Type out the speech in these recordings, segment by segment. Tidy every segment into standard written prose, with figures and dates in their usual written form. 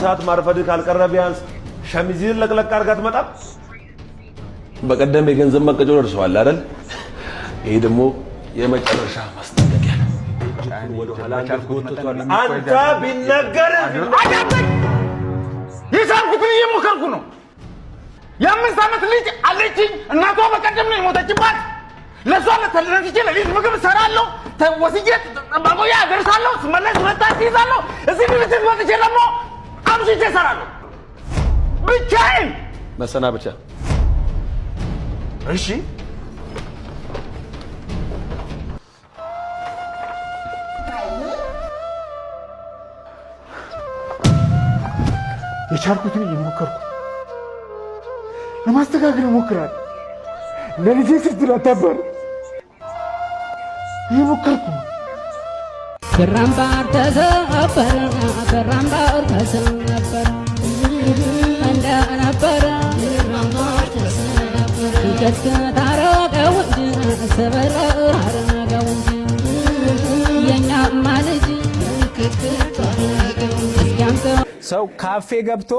ሰዓት ማርፈድ ካልቀረ ቢያንስ ሸሚዝን ለቅለቅ አድርጋ ትመጣም። በቀደም የገንዘብ መቀጮ ደርሰዋል አይደል? ይሄ ደግሞ የመጨረሻ ማስጠንቀቂያ ነው። ወደ ኋላ አንተ ቢነገር አያበኝ የሳልኩትን እየሞከርኩ ነው። የ5 ዓመት ልጅ አለችኝ። እናቷ በቀደም ነው የሞተችባት። ለሷ ለተለንትቼ ለሊት ምግብ እሰራለሁ፣ ወስጄ በቆያ አደርሳለሁ፣ ስመለስ መጣት ይዛለሁ። እዚህ ቤት ወጥቼ ደግሞ አምሽቼ እሰራለሁ ብቻዬን። መሰናበቻ እሺ የቻልኩትን እየሞከርኩ ለማስተካከል እሞክራለሁ። ለልጄ ስትል አታባር እየሞከርኩ ነው። በራምባር ተሰበረ በራምባር ተሰበረ እንደነበረ ከታረቀው ሰበረ አረገው የኛማ ልጅ ሰው ካፌ ገብቶ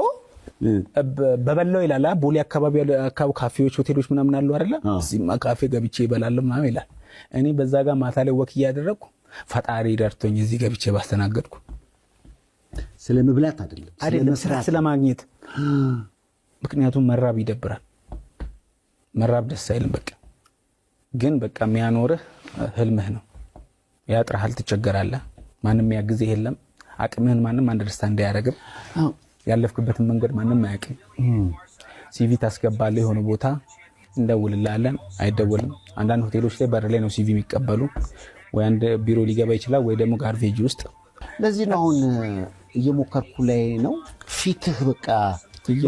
በበላው ይላል። ቦሌ አካባቢ ካፌዎች፣ ሆቴሎች ምናምን አሉ አይደለ? እዚህማ ካፌ ገብቼ ይበላለሁ ምናምን ይላል። እኔ በዛ ጋር ማታ ላይ ወክ እያደረግኩ ፈጣሪ ደርቶኝ እዚህ ገብቼ ባስተናገድኩ። ስለመብላት አይደለም ስለማግኘት። ምክንያቱም መራብ ይደብራል። መራብ ደስ አይልም። በቃ ግን በቃ የሚያኖርህ ህልምህ ነው። ያጥራሃል፣ ትቸገራለህ። ማንም ያግዝህ የለም። አቅምህን ማንም አንደርስታንድ አያደርግም። ያለፍክበትን መንገድ ማንም አያውቅም። ሲቪ ታስገባለህ የሆነ ቦታ እንደውልላለን፣ አይደወልም። አንዳንድ ሆቴሎች ላይ በር ላይ ነው ሲቪ የሚቀበሉ። ወይ አንድ ቢሮ ሊገባ ይችላል ወይ ደግሞ ጋርቤጅ ውስጥ። ለዚህ ነው አሁን እየሞከርኩ ላይ ነው። ፊትህ በቃ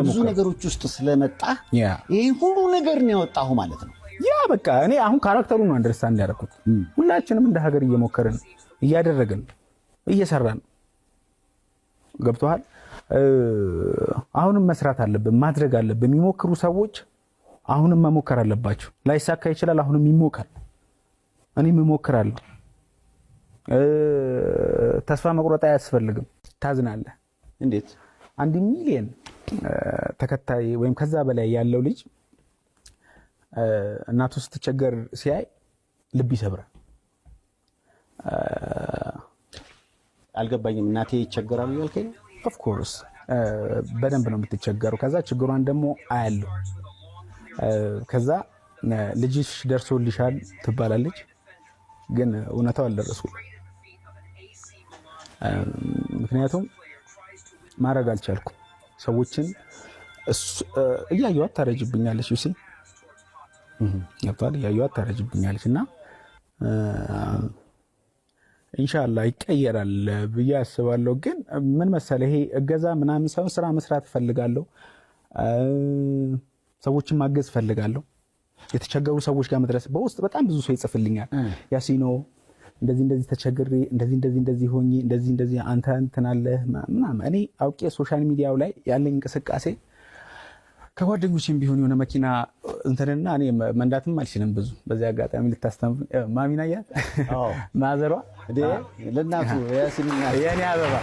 ብዙ ነገሮች ውስጥ ስለመጣ ይሄ ሁሉ ነገር ነው ያወጣሁ ማለት ነው። ያ በቃ እኔ አሁን ካራክተሩን ነው አንደርስታንድ ያደረኩት። ሁላችንም እንደ ሀገር እየሞከርን እያደረግን እየሰራን ገብቶሃል። አሁንም መስራት አለብን፣ ማድረግ አለብን። የሚሞክሩ ሰዎች አሁንም መሞከር አለባቸው። ላይሳካ ይችላል፣ አሁንም ይሞከር። እኔም እሞክራለሁ። ተስፋ መቁረጥ አያስፈልግም። ታዝናለህ። እንዴት 1 ሚሊዮን ተከታይ ወይም ከዛ በላይ ያለው ልጅ እናቱ ስትቸገር ሲያይ ልብ ይሰብራል። አልገባኝም። እናቴ ይቸገራሉ ያልከኝ? ኦፍ ኮርስ በደንብ ነው የምትቸገረው። ከዛ ችግሯን ደግሞ አያለው። ከዛ ልጅሽ ደርሶልሻል ትባላለች፣ ግን እውነታው አልደረሱም። ምክንያቱም ማድረግ አልቻልኩም። ሰዎችን እያየኋት ታረጅብኛለች። ዩሲ ያባል እያየኋት ታረጅብኛለች እና ኢንሻአላህ ይቀየራል ብዬ አስባለሁ። ግን ምን መሰለህ ይሄ እገዛ ምናምን ሳይሆን ስራ መስራት ፈልጋለሁ። ሰዎችን ማገዝ ፈልጋለሁ። የተቸገሩ ሰዎች ጋር መድረስ። በውስጥ በጣም ብዙ ሰው ይጽፍልኛል። ያሲኖ እንደዚህ ተቸግሬ እንደዚህ ሆኜ እንደዚህ አንተ እንትናለህ ምናምን። እኔ አውቄ ሶሻል ሚዲያው ላይ ያለኝ እንቅስቃሴ ከጓደኞቼም ቢሆን የሆነ መኪና እንትንና እኔ መንዳትም አልችልም ብዙ። በዚህ አጋጣሚ ልታስተምር ማሚና ያት ማዘሯ ለናቱ ያሲንና የኔ አበባ